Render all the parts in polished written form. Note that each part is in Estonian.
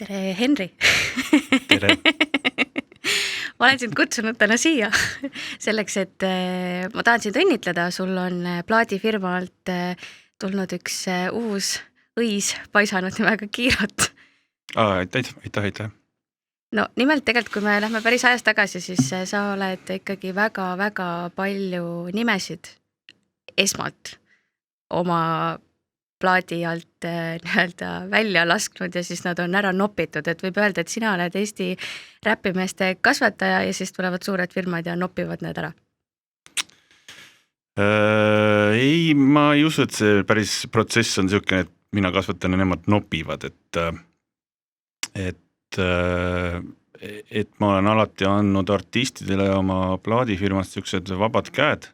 Tere, Henri! Tere! Ma olen sind kutsunud täna siia selleks, et ma tahan sind õnnitleda. Sul on plaadifirmalt tulnud üks uus õis paisanud nimega Kiirot. Aitäh. No nimelt tegelikult, kui me lähme päris ajas tagasi, siis sa oled ikkagi väga-väga palju nimesid esmalt oma plaadi alt nii-öelda välja lasknud ja siis nad on ära nopitud, et võib öelda, et sina oled Eesti räpimeeste kasvataja ja siis tulevad suured firmad ja nopivad need ära. Ei, ma ei usu, et see päris protsess on selline, et mina kasvatan ja nemad nopivad, et ma olen alati andnud artistidele oma plaadifirmast sellised vabad käed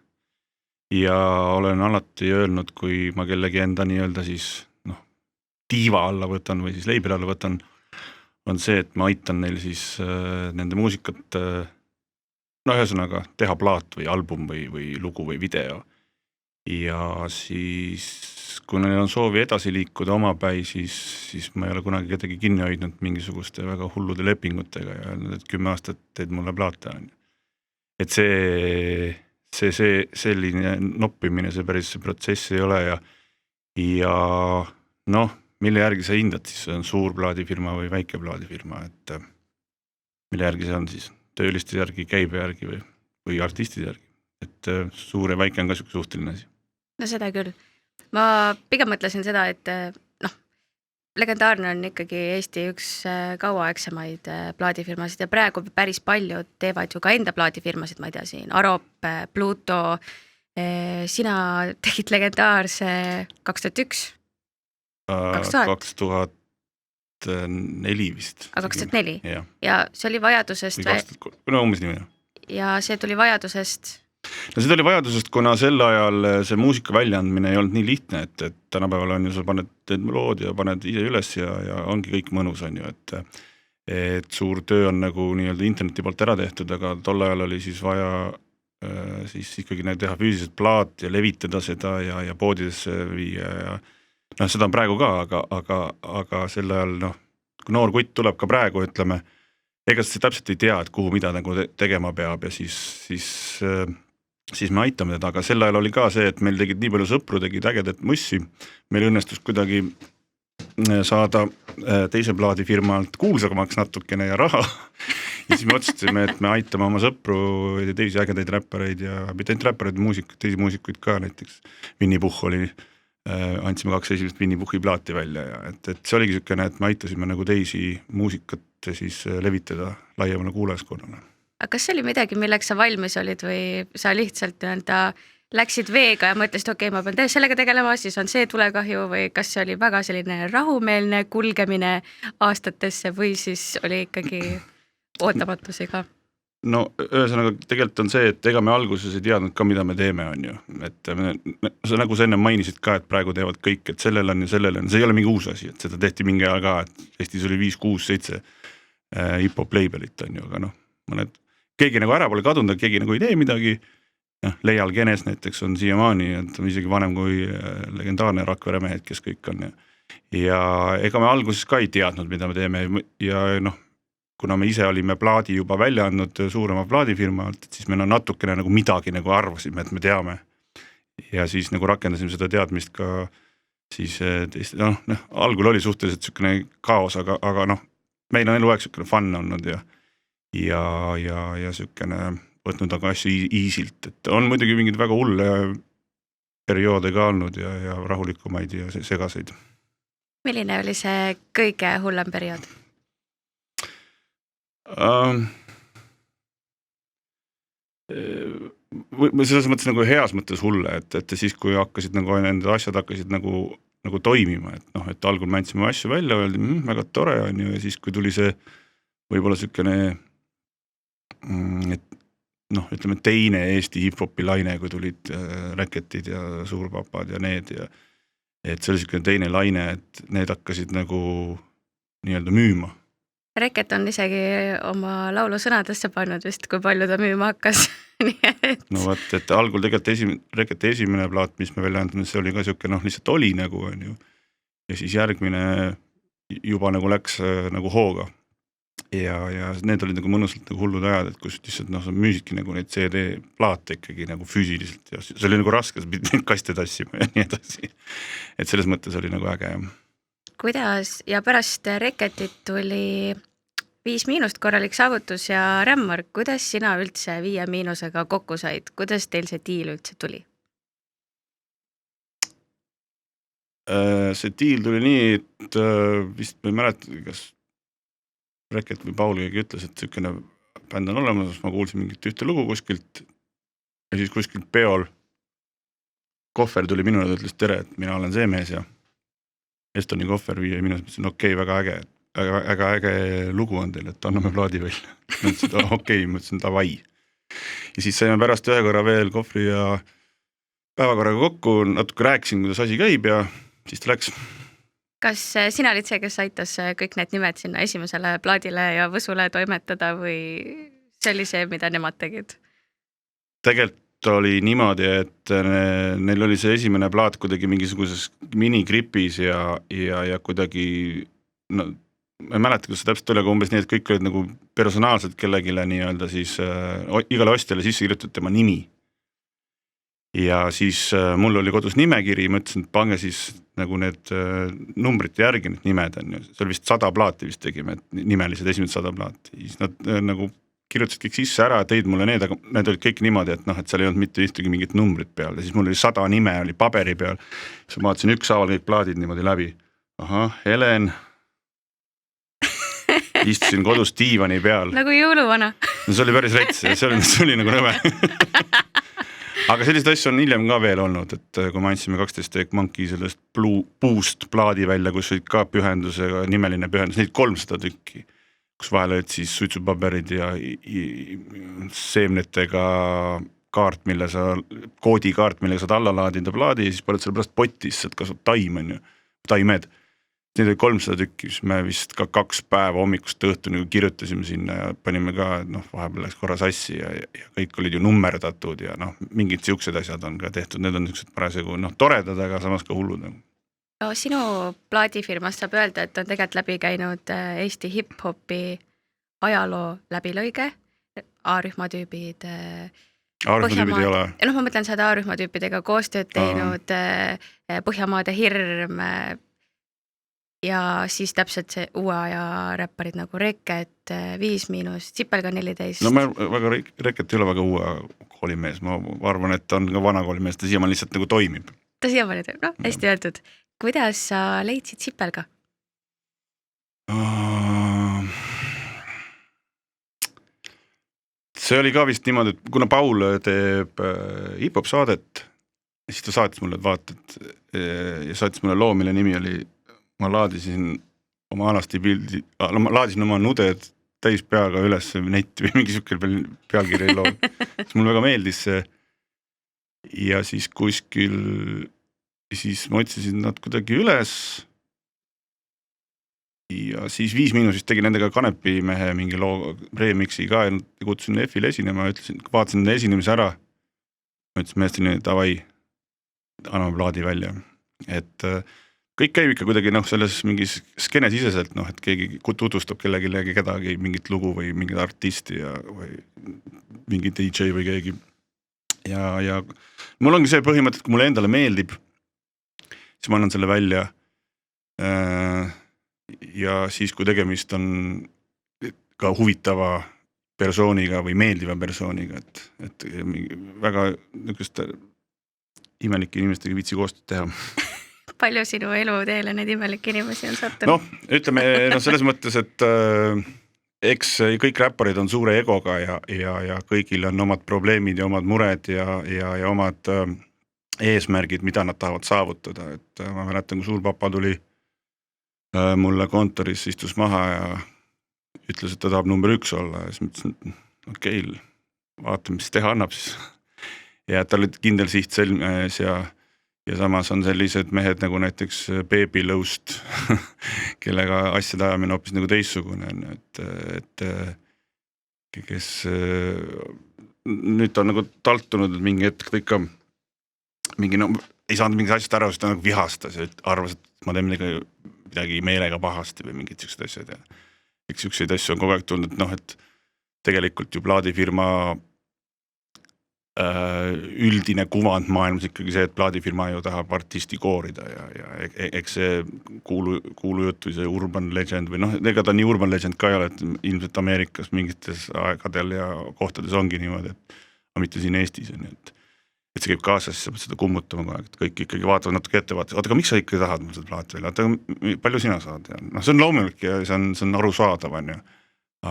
ja olen alati öelnud, kui ma kellegi enda nii-öelda siis tiiva alla võtan või siis leibel alla võtan, on see, et ma aitan neil siis nende muusikat ühesõnaga teha plaat või album või lugu või video. Ja siis, kui neil on soovi edasi liikuda omapäi, siis ma ei ole kunagi kedagi kinni hoidnud mingisuguste väga hullude lepingutega ja öelnud, et 10 aastat teed mulle plaate on. Et see selline noppimine, see päris protsess ei ole ja mille järgi sa hindad, siis see on suur plaadifirma või väike plaadifirma, et mille järgi see on siis tööliste järgi, käibe järgi või artistide järgi, et suur ja väike on ka suhteline asi. No seda küll. Ma pigem mõtlesin seda, et legendaarne on ikkagi Eesti üks kauaaegsemaid plaadifirmasid ja praegu päris paljud teevad ju ka enda plaadifirmasid, ma ei tea siin, Arop, Pluto, sina tegid legendaarse 2001? 2004 vist. 2004? Ja see oli vajadusest... umbes nii. Ja see tuli vajadusest... No see tuli vajadusest, kuna sel ajal see muusika väljaandmine ei olnud nii lihtne, et tänapäeval on ju, sa teed lood ja paned ise üles ja ongi kõik mõnus, on ju, et suur töö on nagu nii-öelda interneti poolt ära tehtud, aga tol ajal oli siis vaja siis ikkagi teha füüsiliselt plaat ja levitada seda ja poodidesse viia ja seda on praegu ka, aga sel ajal, kui noor kutt tuleb ka praegu, ütleme, ega sa täpselt ei tea, et kuhu mida nagu tegema peab ja siis me aitame teda, aga sel ajal oli ka see, et meil tegid nii palju sõpru, tegid ägedat mussi, meil õnnestus kuidagi saada teise plaadifirmalt kuulsamaks natukene ja raha ja siis me otsustasime, et me aitame oma sõpru ja teisi ägedaid räppareid ja mitte ainult räppareid, teisi muusikuid ka, näiteks Winnie Puhh oli, andsime 2 esimest Winnie Puhhi plaati välja ja et see oligi selline, et me aitasime nagu teisi muusikat siis levitada laiemale kuulajaskonnale. Aga kas see oli midagi, milleks sa valmis olid või sa lihtsalt läksid veega ja mõtlesid, okei, ma pean sellega tegelema, siis on see tulekahju või kas see oli väga selline rahumeelne kulgemine aastatesse või siis oli ikkagi ootamatusi ka? No ühesõnaga tegelikult on see, et ega me alguses ei teadnud ka, mida me teeme, on ju. Et nagu sa enne mainisid ka, et praegu teevad kõik, et sellel on ja sellel on. See ei ole mingi uus asi, et seda tehti mingi ajal ka, et Eestis oli 5, 6, 7 hip-hop labelit, on ju, aga mõned keegi nagu ära pole kadunud, keegi nagu ei tee midagi. Leial Genes näiteks on siiamaani, et on isegi vanem kui legendaarne Rakvere mehed, kes kõik on. Ja ega me alguses ka ei teadnud, mida me teeme ja kuna me ise olime plaadi juba välja andnud suurema plaadifirma alt, siis me natukene nagu midagi nagu arvasime, et me teame. Ja siis nagu rakendasime seda teadmist ka siis algul oli suhteliselt selline kaos, aga meil on eluaeg selline fun olnud ja selline võtnud aga asju easilt, et on muidugi mingid väga hulle perioode ka olnud ja rahulikumaid ja segaseid. Milline oli see kõige hullem periood? Selles mõttes nagu heas mõttes hulle, et siis kui hakkasid nagu nende asjad hakkasid nagu toimima, et algul me andsime asju välja, öeldi, väga tore on ju ja siis kui tuli see võib-olla selline et ütleme teine Eesti hip-hopi laine, kui tulid Räketid ja Suurpapad ja need ja et see oli selline teine laine, et need hakkasid nagu nii-öelda müüma. Räket on isegi oma laulu sõnadesse pannud vist, kui palju ta müüma hakkas. No vaat, et algul tegelikult Räketi esimene plaat, mis me välja andnud, see oli ka selline lihtsalt oli nagu on ju ja siis järgmine juba nagu läks nagu hooga. Ja need olid nagu mõnusalt nagu hullud ajad, et kus lihtsalt sa müüsidki nagu neid CD-plaate ikkagi nagu füüsiliselt ja see oli nagu raske, sa pidid kaste tassima ja nii edasi. Et selles mõttes oli nagu äge. Kuidas ja pärast Reketit tuli 5 korralik saavutus ja Rämmar, kuidas sina üldse 5 kokku said? Kuidas teil see diil üldse tuli? See diil tuli nii, et vist ma ei mäleta, kas Reket või Paul keegi ütles, et sükene bänd on olemas, ma kuulsin mingit ühte lugu kuskilt ja siis kuskilt peol Kohver tuli minule ja ütles tere, et mina olen see mees ja Estoni Kohver 5 ütlesin okei, väga äge lugu on teil, et anname plaadi veel. Ma ütlesin, okei, ma ütlesin davai. Ja siis saime pärast ühe korra veel Kohvri ja päevakorraga kokku, natuke rääkisin, kuidas asi käib ja siis ta läks. Kas sina olid see, kes aitas kõik need nimed sinna esimesele plaadile ja Võsule toimetada või see oli see, mida nemad tegid? Tegelikult oli niimoodi, et neil oli see esimene plaat kuidagi mingisuguses minigripis ja kuidagi, no ma ei mäleta, kus see täpselt oli, aga umbes nii, et kõik olid nagu personaalselt kellegile nii-öelda siis igale ostjale sisse kirjutatud tema nimi. Ja siis mul oli kodus nimekiri, ma ütlesin, et pange siis nagu need numbrite järgi need nimed on ju. See oli vist 100 plaati vist tegime, nimelised esimesed 100 plaati. Siis nad nagu kirjutasid kõik sisse ära, tõid mulle need, aga need olid kõik niimoodi, et et seal ei olnud mitte ühtegi mingit numbrit peal. Ja siis mul oli 100 nime oli paberi peal. Siis ma vaatasin ükshaaval kõik plaadid niimoodi läbi. Ahah, Helen. Istusin kodus diivani peal. Nagu jõuluvana. No see oli päris rets, see oli nagu nõme. Aga sellist asju on hiljem ka veel olnud, et kui me andsime 12 Take Monkey sellest puust plaadi välja, kus olid ka pühendusega, nimeline pühendus, neid 300 tükki, kus vahel olid siis suitsupaberid ja seemnetega kaart, koodikaart, millega saad alla laadida plaadi ja siis paned selle pärast potis, et kasvab taim on ju, taimed. Neid oli 300 tükki, siis me vist ka 2 päeva hommikust õhtuni kirjutasime sinna ja panime ka, vahepeal läks korra sassi ja kõik olid ju nummerdatud ja mingid siuksed asjad on ka tehtud, need on niisugused parasjagu toredad, aga samas ka hullud. No, sinu plaadifirmast saab öelda, et on tegelikult läbi käinud Eesti hip-hopi ajaloo läbilõige, A-rühma tüübid, A-rühma ei ole. Ma mõtlen, sa oled A-rühma tüüpidega koostööd teinud, Põhjamaade hirm, ja siis täpselt see uue aja räpparid nagu Reket, 5-, Sipelga 14. No Reket ei ole väga uue koolimees, ma arvan, et on ka vana koolimees, ta siiamaani lihtsalt nagu toimib. Ta siiamaani toimib, hästi öeldud. Kuidas sa leidsid Sipelga? See oli ka vist niimoodi, et kuna Paul teeb hip-hop saadet, siis ta saatis mulle vaatad ja saatis mulle loo, mille nimi oli ma laadisin oma alasti pildi, ma laadisin oma nuded täis peaga üles netti või mingi sükkel pealkirja loo. Siis mulle väga meeldis see ja siis kuskil siis ma otsisin nad kuidagi üles ja siis 5- tegi nendega Kanepimehe mingi loo remixi ka ja kutsusin F-ile esinema, vaatasin nende esinemise ära. Ma ütlesin meesteni, davai, anname plaadi välja. Et kõik käib ikka kuidagi selles mingis skenes iseselt, et keegi tutvustab kellegi kedagi mingit lugu või mingit artisti või mingi DJ või keegi. Ja mul ongi see põhimõte, et kui mulle endale meeldib, siis ma annan selle välja. Ja siis, kui tegemist on ka huvitava persooniga või meeldiva persooniga, et väga niisuguste imelike inimestega viitsi koostööd teha. Palju sinu elu teele neid imelikke inimesi on sattunud? Ütleme selles mõttes, et eks kõik räpparid on suure egoga ja kõigil on omad probleemid ja omad mured ja omad eesmärgid, mida nad tahavad saavutada. Et ma mäletan, kui suurpapa tuli mulle kontoris, istus maha ja ütles, et ta tahab number 1 olla ja siis mõtlesin, et okei, vaatame, mis teha annab siis. Ja tal oli kindel siht selmes ja samas on sellised mehed nagu näiteks Baby Lõust, kellega asjade ajamine hoopis nagu teissugune on, et kes nüüd on nagu taltunud, et mingi hetk ta ikka ei saanud mingit asjast ära, sest ta nagu vihastas ja arvas, et ma teen midagi midagi meelega pahasti või mingid siuksed asjad ja eks siukseid asju on kogu aeg tulnud, et noh, et tegelikult ju plaadifirma üldine kuvand maailmas ikkagi see, et plaadifirma ju tahab artisti koorida ja eks see kuulu juttu, see urban legend või noh, ega ta nii urban legend ka ei ole, et ilmselt Ameerikas mingites aegadel ja kohtades ongi niimoodi, et mitte siin Eestis on, et see käib kaasas, sa pead seda kummutama kogu aeg, et kõik ikkagi vaatavad natuke ette, vaatavad, aga miks sa ikkagi tahad mul seda plaati veel, aga palju sina saad ja noh, see on loomulik ja see on arusaadav, on ju,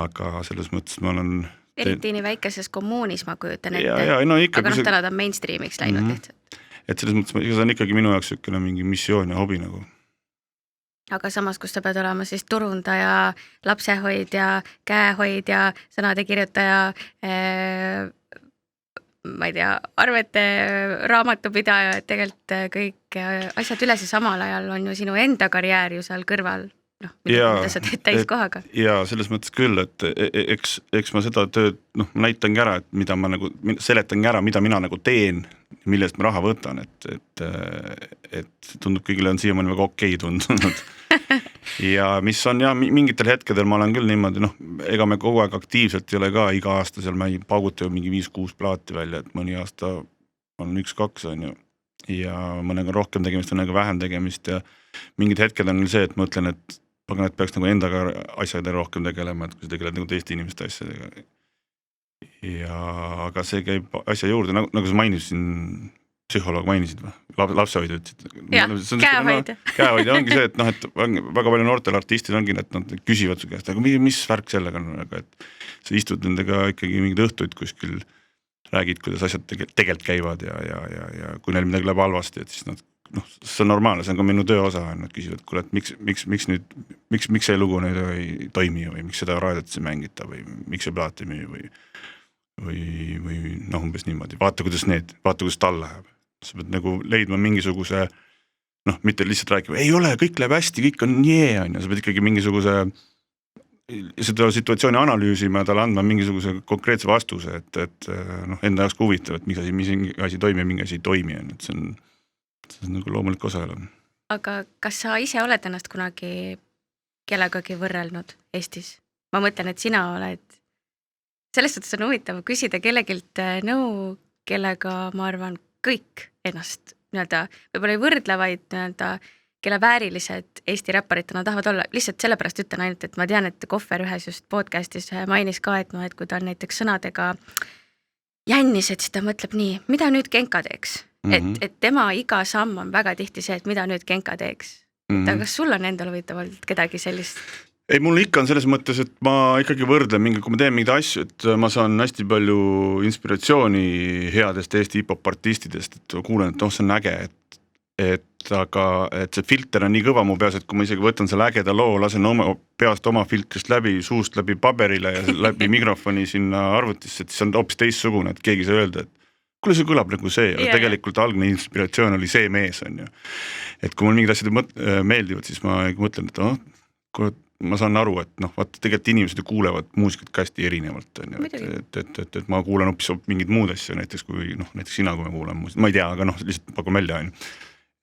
aga selles mõttes ma olen eriti nii väikeses kommuunis ma kujutan ette, no ikka, aga noh, täna ta on mainstreamiks läinud lihtsalt. Et selles mõttes see on ikkagi minu jaoks niisugune mingi missioon ja hobi nagu. Aga samas, kus sa pead olema siis turundaja, lapsehoidja, käehoidja, sõnade kirjutaja, ma ei tea, arvete raamatupidaja, et tegelikult kõik asjad üles ja samal ajal on ju sinu enda karjäär ju seal kõrval. Noh, mida sa teed täiskohaga. Ja selles mõttes küll, et eks ma seda tööd, noh, ma näitangi ära, et mida ma nagu, seletangi ära, mida mina nagu teen, millest ma raha võtan, et tundub kõigile on siiamaani väga okei tundunud. Ja mis on mingitel hetkedel ma olen küll niimoodi, noh, ega me kogu aeg aktiivselt ei ole ka iga aasta seal, ma ei pauguta ju mingi 5-6 plaati välja, et mõni aasta on 1-2 on ju, ja mõnega rohkem tegemist, mõnega vähem tegemist ja mingid hetked on see, et ma ütlen, et peaks nagu endaga asjadega rohkem tegelema, et kui sa tegeled nagu teiste inimeste asjadega. Ja aga see käib asja juurde, nagu sa mainisid, psühholoog mainisid või? Lapsehoidja ütlesid. Jah, käehoidja. Käehoidja ongi see, et noh, et väga palju noortel artistid ongi, et nad küsivad su käest, aga mis värk sellega on, aga et sa istud nendega ikkagi mingid õhtuid kuskil, räägid, kuidas asjad tegelikult käivad ja kui neil midagi läheb halvasti, et siis nad noh, see on normaalne, see on ka minu töö osa, nad küsivad, kuule, et miks see lugu nüüd ei toimi või miks seda raadiotisse mängita või miks see plaat ei müü või noh, umbes niimoodi, vaata kuidas tal läheb. Sa pead nagu leidma mingisuguse, noh, mitte lihtsalt rääkima, ei ole, kõik läheb hästi, kõik on nii, sa pead ikkagi mingisuguse seda situatsiooni analüüsima ja talle andma mingisuguse konkreetse vastuse, et noh, enda jaoks huvitav, et mis asi toimib, mingi asi ei toimi, et see on nagu loomulik osa. Aga kas sa ise oled ennast kunagi kellegagi võrrelnud Eestis? Ma mõtlen, et sina oled, sellest suhtes on huvitav küsida kellegilt nõu, kellega ma arvan kõik ennast võib-olla ei võrdle, vaid kelle väärilised Eesti räpparitena tahavad olla. Lihtsalt sellepärast ütlen ainult, et ma tean, et Kohver ühes just podcastis mainis ka, et kui ta on näiteks sõnadega jännis, et siis ta mõtleb nii, mida nüüd Genka teeks? Et tema iga samm on väga tihti see, et mida nüüd Genka teeks. Aga kas sul on endal huvitavalt kedagi sellist? Ei, mul ikka on selles mõttes, et ma ikkagi võrdlen kui ma teen mingid asju, et ma saan hästi palju inspiratsiooni headest Eesti hip-hop artistidest, et kuulen, et see on äge, aga see filter on nii kõva mu peas, et kui ma isegi võtan selle ägeda loo, lasen peast oma filtrist läbi, suust läbi paberile ja läbi mikrofoni sinna arvutisse, et see on hoopis teistsugune, et keegi saa öelda, et kuule, see kõlab nagu see, aga tegelikult algne inspiratsioon oli see mees, on ju. Et kui mul mingid asjad meeldivad, siis ma mõtlen, et ma saan aru, et noh, vaata, tegelikult inimesed kuulevad muusikat ka hästi erinevalt, on ju, et ma kuulen hoopis mingid muud asju, näiteks sina, kui ma kuulen muusikat, ma ei tea, aga noh, lihtsalt pakun välja, on ju.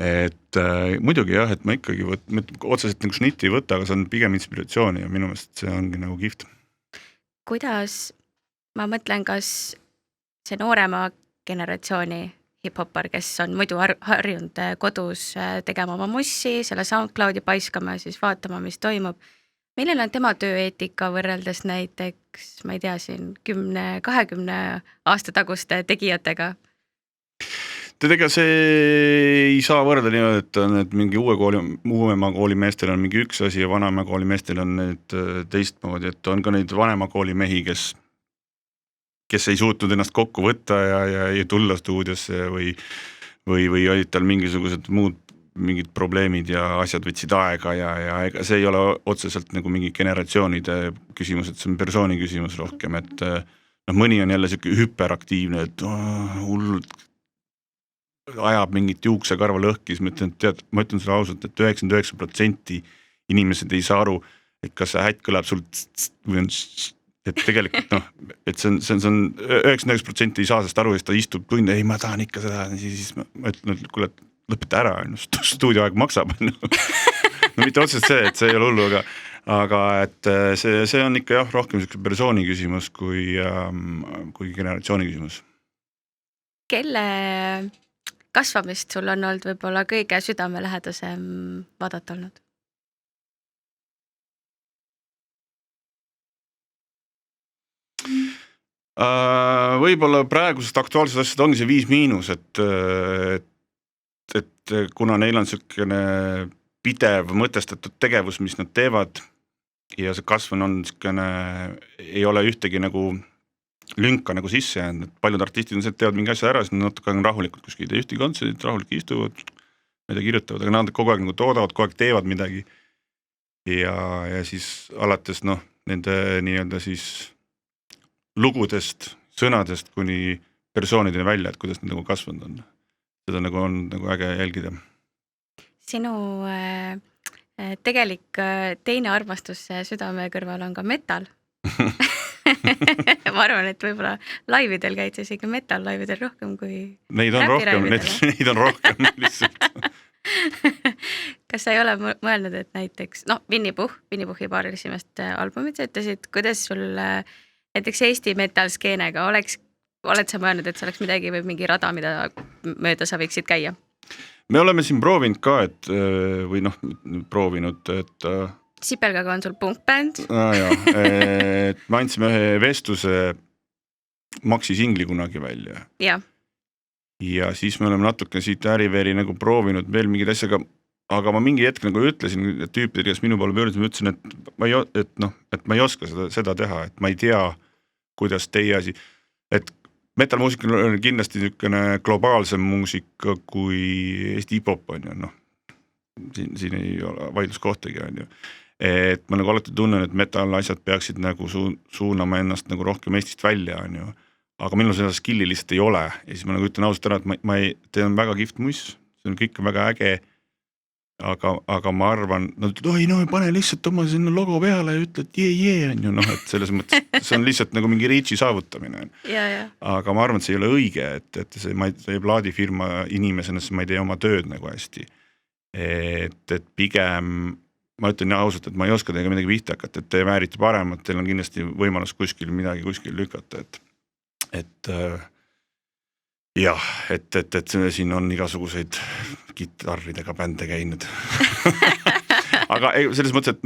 Et muidugi jah, et ma ikkagi otseselt nagu šnitti ei võta, aga see on pigem inspiratsiooni ja minu meelest see ongi nagu kihvt. Kuidas, ma mõtlen, kas see noorema generatsiooni hip-hopper, kes on muidu harjunud kodus tegema oma mussi, selle SoundCloudi paiskama ja siis vaatama, mis toimub. Milline on tema tööeetika võrreldes näiteks, ma ei tea, siin 10-20 aasta taguste tegijatega? Ega see ei saa võrrelda niimoodi, et on et mingi uuema kooli meestel on mingi üks asi ja vanema kooli meestel on need teistmoodi, et on ka neid vanema kooli mehi, kes ei suutnud ennast kokku võtta ja ei tulla stuudiosse või olid tal mingisugused mingid probleemid ja asjad võtsid aega ja ega see ei ole otseselt nagu mingi generatsioonide küsimus, et see on persooni küsimus rohkem, et mõni on jälle selline hüperaktiivne, et hullult ajab mingit juuksekarva lõhki, siis ma ütlen sulle ausalt, et 99% inimesed ei saa aru, et kas see hätt kõlab sul või on et tegelikult et see on 99% ei saa sest aru, siis ta istub tund, ei ma tahan ikka seda, siis ma ütlen, et kuule, lõpeta ära, stuudioaeg maksab. no mitte otseselt see, et see ei ole hullu, aga et see on ikka jah, rohkem selline persooni küsimus kui generatsiooni küsimus. Kelle kasvamist sul on olnud võib-olla kõige südamelähedasem vaadata olnud? Võib-olla praegusest aktuaalsest asjad ongi see 5-, et kuna neil on selline pidev mõtestatud tegevus, mis nad teevad ja see kasv on selline, ei ole ühtegi nagu lünka nagu sisse jäänud, et paljud artistid on see, et teevad mingi asja ära, siis nad natuke on rahulikult kuskil ühtegi kontserdit, rahulikult istuvad, ma ei tea, kirjutavad, aga nad kogu aeg nagu toodavad, kogu aeg teevad midagi ja siis alates nende nii-öelda siis lugudest, sõnadest kuni persoonideni välja, et kuidas nad nagu kasvanud on. Seda nagu on nagu äge jälgida. Sinu tegelik teine armastus südame kõrval on ka metal. Ma arvan, et võib-olla laividel käid siis ikka metal-laividel rohkem kui neid on rohkem, neid on rohkem lihtsalt. Kas sa ei ole mõelnud, et näiteks, Winnie Puhhi paar esimest albumit sa ütlesid, kuidas sul näiteks Eesti metal-skeenega oled sa mõelnud, et see oleks midagi või mingi rada, mida mööda sa võiksid käia? Me oleme siin proovinud ka, et Sipelgaga on sul punkbänd. Et me andsime ühe vestluse Maxi singli kunagi välja. Ja siis me oleme natuke siit ääriveri nagu proovinud veel mingid asjaga, aga ma mingi hetk nagu ütlesin tüüpidele, kes minu poole pöördusid, ma ütlesin, et ma ei oska seda teha, et ma ei tea, kuidas teie asi, et metalmuusika on kindlasti niisugune globaalsem muusika kui Eesti hip-hop on ju, siin ei ole vaidluskohtagi on ju. Et ma nagu alati tunnen, et metal asjad peaksid nagu suunama ennast nagu rohkem Eestist välja on ju, aga minul seda skilli lihtsalt ei ole ja siis ma nagu ütlen ausalt ära, et teil on väga kihvt muss, see on kõik väga äge, aga ma arvan, pane lihtsalt oma sinna logo peale ja ütle, et jee on ju, et selles mõttes, see on lihtsalt nagu mingi reach'i saavutamine. Aga ma arvan, et see ei ole õige, et see plaadifirma inimesena, ma ei tee oma tööd nagu hästi. Et pigem, ma ütlen ausalt, et ma ei oska teiega midagi vihta hakata, et te väärite paremat, teil on kindlasti võimalus kuskil lükata, et jah, et siin on igasuguseid kitarridega bände käinud. Aga selles mõttes, et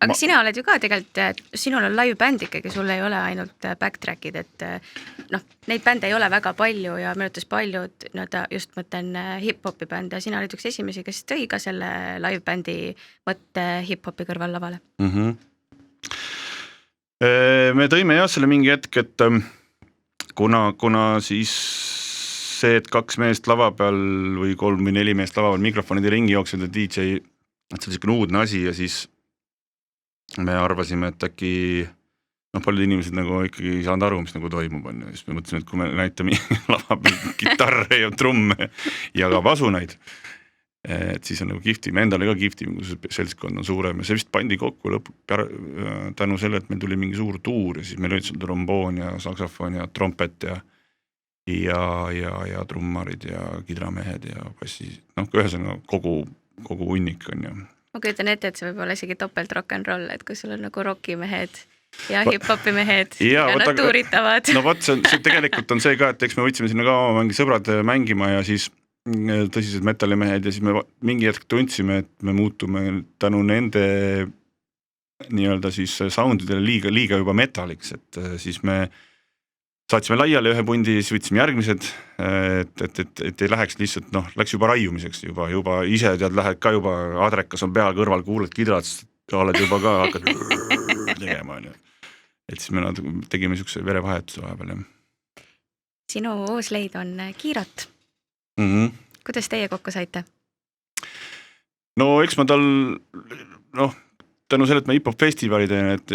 aga sina oled ju ka tegelikult, sinul on live bänd ikkagi, sul ei ole ainult backtrackid, et neid bände ei ole väga palju ja mõnetes paljud, just mõtlen hip-hopi bände ja sina olid üks esimesi, kes tõi ka selle live bändi mõtte hip-hopi kõrval lavale. Me tõime jah selle mingi hetk, et kuna siis see, et 2 meest lava peal või 3 või 4 meest lava peal mikrofonide ringi jooksnud ja DJ, et see on selline uudne asi ja siis me arvasime, et äkki paljud inimesed nagu ikkagi ei saanud aru, mis nagu toimub on ja siis me mõtlesime, et kui me näitame lava peal kitarre ja trumme ja ka pasunaid, et siis on nagu kihvti, me endale ka kihvti, kui see seltskond on suurem ja see vist pandi kokku tänu selle, et meil tuli mingi suur tuur ja siis meil olid seal tromboon ja saksofon ja trompet ja trummarid ja kidramehed ja bassi, ühesõnaga kogu hunnik on ju. Ma kujutan ette, et see võib olla isegi topelt rock'n'roll, et kui sul on nagu rockimehed ja hip-hopi mehed ja nad tuuritavad. No vot, see tegelikult on see ka, et eks me võtsime sinna ka mingi sõbrad mängima ja siis tõsised metallimehed ja siis me mingi hetk tundsime, et me muutume tänu nende nii-öelda siis soundidele liiga juba metaliks, et siis me saatsime laiali ühe pundi, siis võtsime järgmised, et ei läheks lihtsalt, läks juba raiumiseks juba ise lähed ka juba, adrekas on peal kõrval, kuuled kidrat, oled juba ka hakkad tegema. Et siis me tegime niisuguse verevahetuse vahepeal. Sinu uus leid on Kiirot. Kuidas teie kokku saite? No eks ma tal, tänu selle, et ma hip-hop festivali teen, et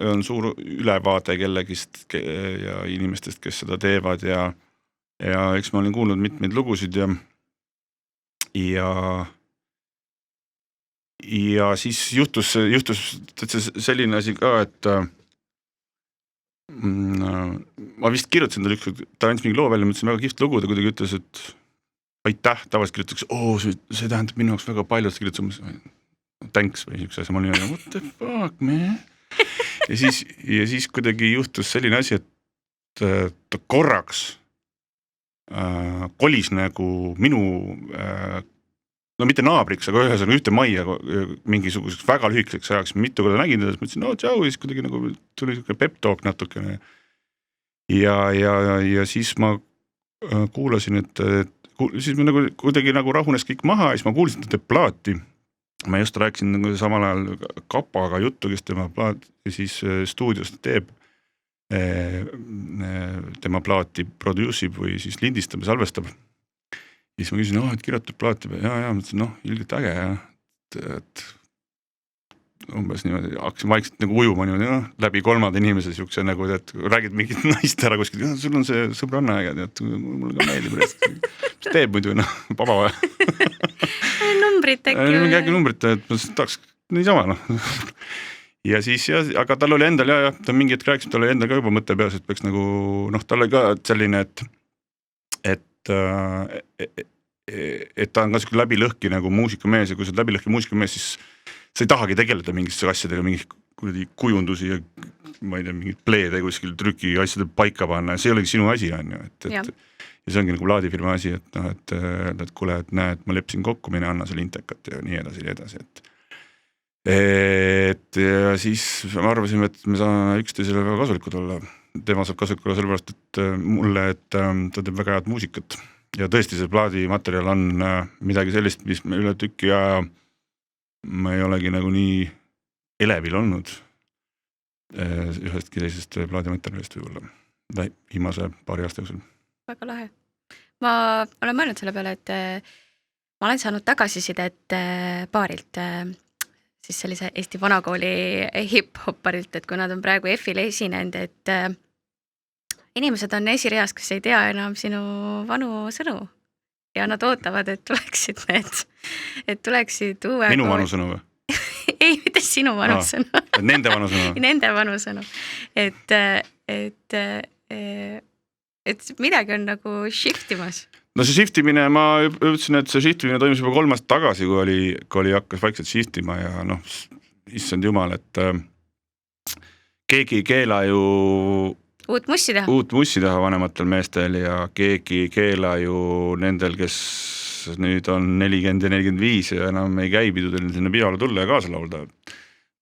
on suur ülevaade kellegist ja inimestest, kes seda teevad ja eks ma olin kuulnud mitmeid lugusid ja siis juhtus selline asi ka, et ma vist kirjutasin tal ükskord, ta andis mingi loo välja, mõtlesin väga kihvt lugu, ta kuidagi ütles, et aitäh, tavaliselt kirjutaks, see tähendab minu jaoks väga palju, ta kirjutas thanks või siukse asja, ma olin nagu what the fuck man. ja siis kuidagi juhtus selline asi, et ta korraks kolis nagu minu no mitte naabriks, aga ühesõnaga ühte majja mingisuguseks väga lühikeseks ajaks, mitu korda nägin teda, siis mõtlesin, no tšau, siis kuidagi nagu tuli pep talk natukene. Ja siis ma kuulasin, siis ma nagu kuidagi nagu rahunes kõik maha ja siis ma kuulsin, et ta teeb plaati. Ma just rääkisin nagu samal ajal Kapaga juttu, kes tema plaat siis stuudios teeb, tema plaati produce'ib või siis lindistab ja salvestab. Ja siis ma küsin, et kirjutab plaati ja mõtlesin, ilgelt äge ja et umbes niimoodi, hakkasin vaikselt nagu ujuma niimoodi, läbi kolmanda inimese siukse nagu, et räägid mingit naist ära kuskil, sul on see sõbranna äge, et mulle ka meeldib, mis teeb muidu, vaba vaja. Numbrit äkki. Mingi numbrit, et ma tahaks niisama, Ja siis, aga tal oli endal ta mingi hetk rääkis, tal oli endal ka juba mõtte peas, et peaks nagu, tal oli ka selline, et ta on ka siuke läbilõhki nagu muusikamees ja kui sa oled läbilõhki muusikamees, siis sa ei tahagi tegeleda mingisse asjadega, mingi kujundusi ja ma ei tea, mingid pleede kuskil trüki asjade paika panna ja see olegi sinu asi on ju, ja see ongi nagu plaadifirma asi, et kuule, et näe, et ma lepsin kokku, mine anna selle intekat ja nii edasi, ja siis me arvasime, et me saame üksteisele väga kasulikud olla. Tema saab kasulik olla sellepärast, et mulle, et ta teeb väga head muusikat ja tõesti see plaadimaterjal on midagi sellist, mis me üle tükki ja ma ei olegi nagu nii elevil olnud ühestki teisest plaadimaterjalist võib-olla viimase paari aasta jooksul. Väga lahe. Ma olen mõelnud selle peale, et ma olen saanud tagasisidet paarilt siis sellise Eesti vanakooli hip-hopparilt, et kui nad on praegu F-ile esinenud, et inimesed on esireas, kes ei tea enam sinu vanu sõnu ja nad ootavad, et tuleksid uue minu vanu sõnu või? Ei, mitte sinu vanu sõnu. Nende vanu sõnu? Nende vanu sõnu. Et midagi on nagu shiftimas. No see shiftimine, ma ütlesin, et see shiftimine toimus juba 3 aastat tagasi, kui oli hakkas vaikselt shiftima ja issand jumal, et keegi ei keela ju uut mussi teha vanematel meestel ja keegi ei keela ju nendel, kes nüüd on 40 ja 45 ja enam ei käi pidudel sinna pidale tulla ja kaasa laulda.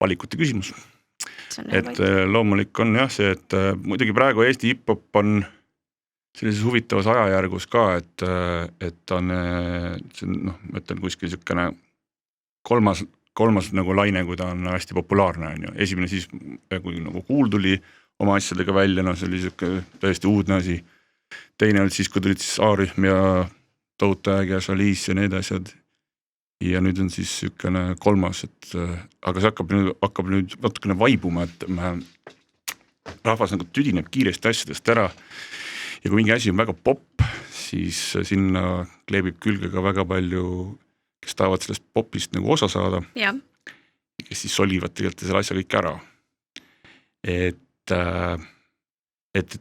Valikute küsimus. Et loomulik on jah see, et muidugi praegu Eesti hip-hop on sellises huvitavas ajajärgus ka, et on ma ütlen kuskil siukene kolmas nagu laine, kui ta on hästi populaarne. On ju. Esimene siis, kui nagu Kuul tuli oma asjadega välja, see oli siuke täiesti uudne asi. Teine oli siis, kui tulid siis A-rühm ja Toutaeg ja Šaliis ja need asjad. Ja nüüd on siis siukene kolmas, aga see hakkab nüüd natukene vaibuma, et rahvas nagu tüdineb kiiresti asjadest ära. Ja kui mingi asi on väga pop, siis sinna kleebib külge ka väga palju, kes tahavad sellest popist nagu osa saada. Ja. Kes siis solivad tegelikult selle asja kõik ära. Et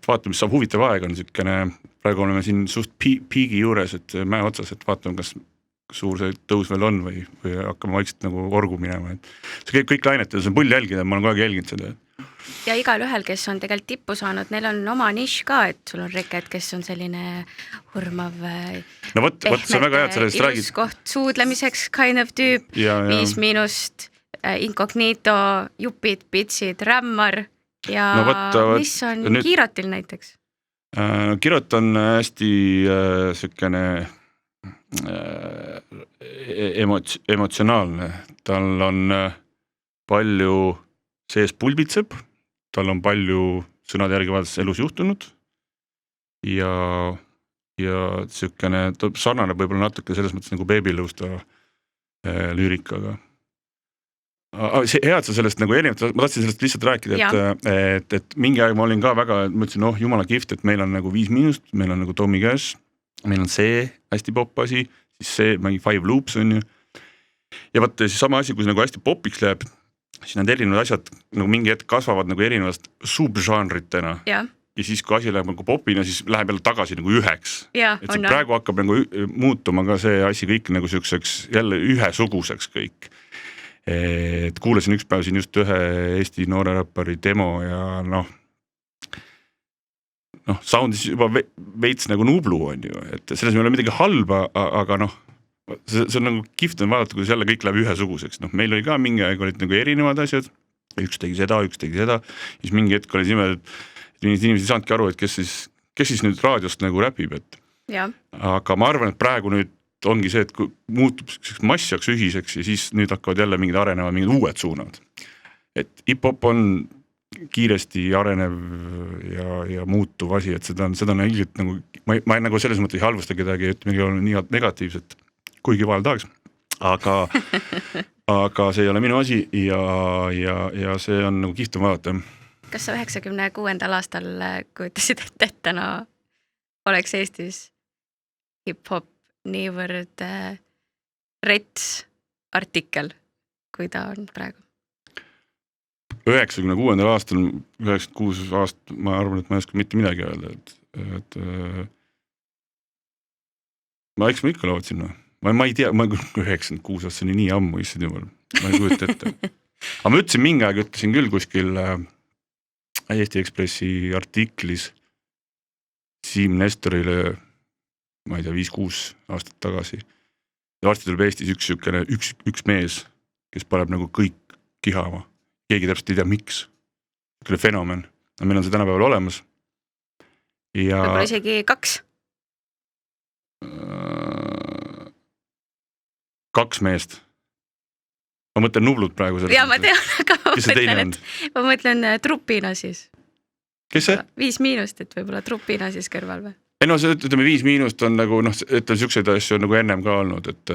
vaatame, mis saab huvitav aeg on siukene, praegu oleme siin suht piigi juures, et mäe otsas, et vaatame, kas suur see tõus veel on või hakkame vaikselt nagu orgu minema. See kõik lainetada, see on pull jälgida, ma olen kogu aeg jälginud seda. Ja igal ühel, kes on tegelikult tippu saanud, neil on oma nišš ka, et sul on Reket, kes on selline hurmav no võt, see on väga hea, et sellest räägid. Iluskoht suudlemiseks kind of tüüp, 5 miinust, inkognito, jupid, pitsid, rämmar ja mis on nüüd, Kiirotil näiteks? Kiirot on hästi sükene emotsionaalne. Tal on palju sees pulbitseb, tal on palju sõnade järgi vaadates elus juhtunud ja sükene, ta sarnaneb võib-olla natuke selles mõttes nagu Babylõusta lüürikaga. See head sa sellest nagu erinevad, ma tahtsin sellest lihtsalt rääkida, et mingi aeg ma olin ka väga, ma ütlesin, jumala kihvt, et meil on nagu 5 miinust, meil on nagu Tommy Cash, meil on see hästi pop asi, siis see mingi 5 Loops on ju. Ja vaata siis sama asi, kui see nagu hästi popiks läheb, siis need erinevad asjad nagu mingi hetk kasvavad nagu erinevast subžanritena. Ja siis kui asi läheb nagu popina, siis läheb jälle tagasi nagu üheks. Et see praegu hakkab nagu muutuma ka see asi kõik nagu selliseks jälle ühesuguseks kõik. et kuulasin üks päev siin just ühe Eesti noore räppari demo ja soundis juba veits nagu Nublu on ju, et selles ei ole midagi halba, aga see on nagu kihvt on vaadata, kuidas jälle kõik läheb ühesuguseks, meil oli ka mingi aeg olid nagu erinevad asjad, üks tegi seda, siis mingi hetk oli niimoodi, et inimesed ei saanudki aru, et kes siis nüüd raadiost nagu räpib, aga ma arvan, et praegu nüüd ongi see, et kui muutub massiaks ühiseks ja siis nüüd hakkavad jälle mingid arenevad, mingid uued suunad. Et hip-hop on kiiresti arenev ja muutuv asi, et seda on ilgelt nagu, ma nagu selles mõttes ei halvusta kedagi, et mingi on nii negatiivset, kuigi vahel tahaks, aga see ei ole minu asi ja see on nagu kihvt vaadata. Kas sa 96. aastal kujutasid, et täna oleks Eestis hip-hop niivõrd rets artikkel, kui ta on praegu? 96. aastal, 96 aastat, ma arvan, et ma ei oska mitte midagi öelda, et ma ikka lootsin, ma ei tea, 96 aastat, see oli nii ammu, issand jumal, ma ei kujuta ette. Aga ma ütlesin küll kuskil Eesti Ekspressi artiklis Siim Nestorile, ma ei tea, 5-6 aastat tagasi. Ja varsti tuleb Eestis üks mees, kes paneb nagu kõik kihama. Keegi täpselt ei tea, miks. Selle fenomen. Meil on see tänapäeval olemas. Ja võib-olla isegi 2? 2 meest. Ma mõtlen Nublut praegu. Ja ma tean, aga ma mõtlen trupina siis. Kes see? 5-, et võib-olla trupina siis kõrval või? Ei see, ütleme 5- on nagu, ütleme siukseid asju on nagu ennem ka olnud, et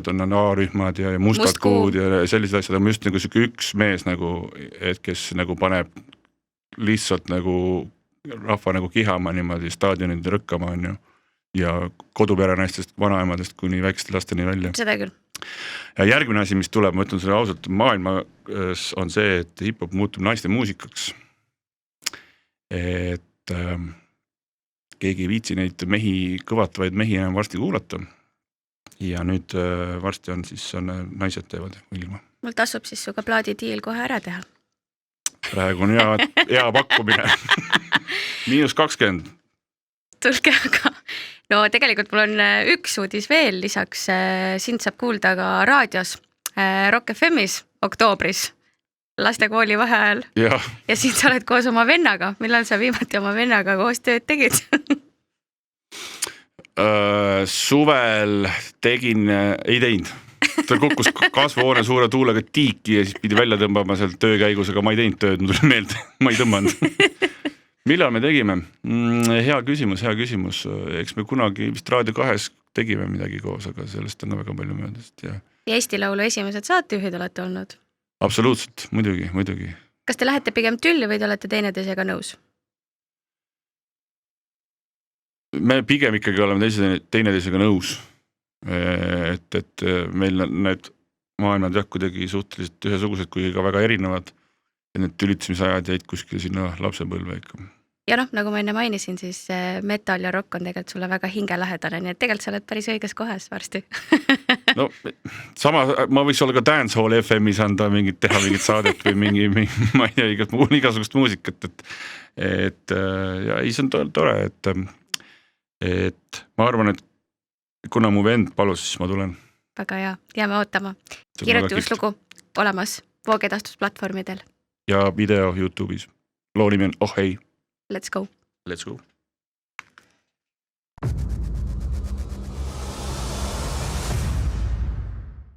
on A-rühmad ja mustad kuud ja sellised asjad, aga just nagu siuke üks mees nagu, et kes nagu paneb lihtsalt nagu rahva nagu kihama niimoodi staadionid rõkkama on ju ja koduperenaistest, vanaemadest kuni väikeste lasteni välja. Seda küll. Ja järgmine asi, mis tuleb, ma ütlen selle ausalt, maailmas on see, et hip-hop muutub naiste muusikaks. Et keegi ei viitsi neid kõvatavaid mehi enam varsti kuulata. Ja nüüd varsti on siis naised teevad ilma. Mul tasub siis suga plaadidiil kohe ära teha. Praegu on hea pakkumine. -20. Tulge aga. No tegelikult mul on üks uudis veel, lisaks sind saab kuulda ka raadios Rock FM'is oktoobris. Lastekooli vaheajal. Ja siin sa oled koos oma vennaga. Millal sa viimati oma vennaga koos tööd tegid? Suvel tegin, ei teinud. Ta kukkus kasvuhoone suure tuulega tiiki ja siis pidi välja tõmbama sealt töö käigus, aga ma ei teinud tööd, ma tuli meelde, ma ei tõmmanud. Millal me tegime? Hea küsimus. Eks me kunagi vist Raadio 2 tegime midagi koos, aga sellest on väga palju möödast. Ja Eesti Laulu esimesed saatejuhid olete olnud? Absoluutselt, muidugi. Kas te lähete pigem tülli või te olete teineteisega nõus? Me pigem ikkagi oleme teineteisega nõus. Et meil need maailmad kuidagi suhteliselt ühesugused, kui ka väga erinevad. Ja need tülitsemisajad jäid kuskil sinna lapsepõlve ikka. Ja nagu ma enne mainisin, siis metal ja rock on tegelikult sulle väga hingelähedane, nii et tegelikult sa oled päris õiges kohas varsti. No sama, ma võiks olla ka Dancehall FM-is anda teha mingit saadet või mingi ma ei tea, igasugust muusikat, et ja see on tore, et ma arvan, et kuna mu vend palus, siis ma tulen. Väga hea, jääme ootama. Kirjutuslugu olemas voogedastusplatvormidel. Ja video YouTube'is. Loo nimi on Oh Hey. Let's go. Let's go.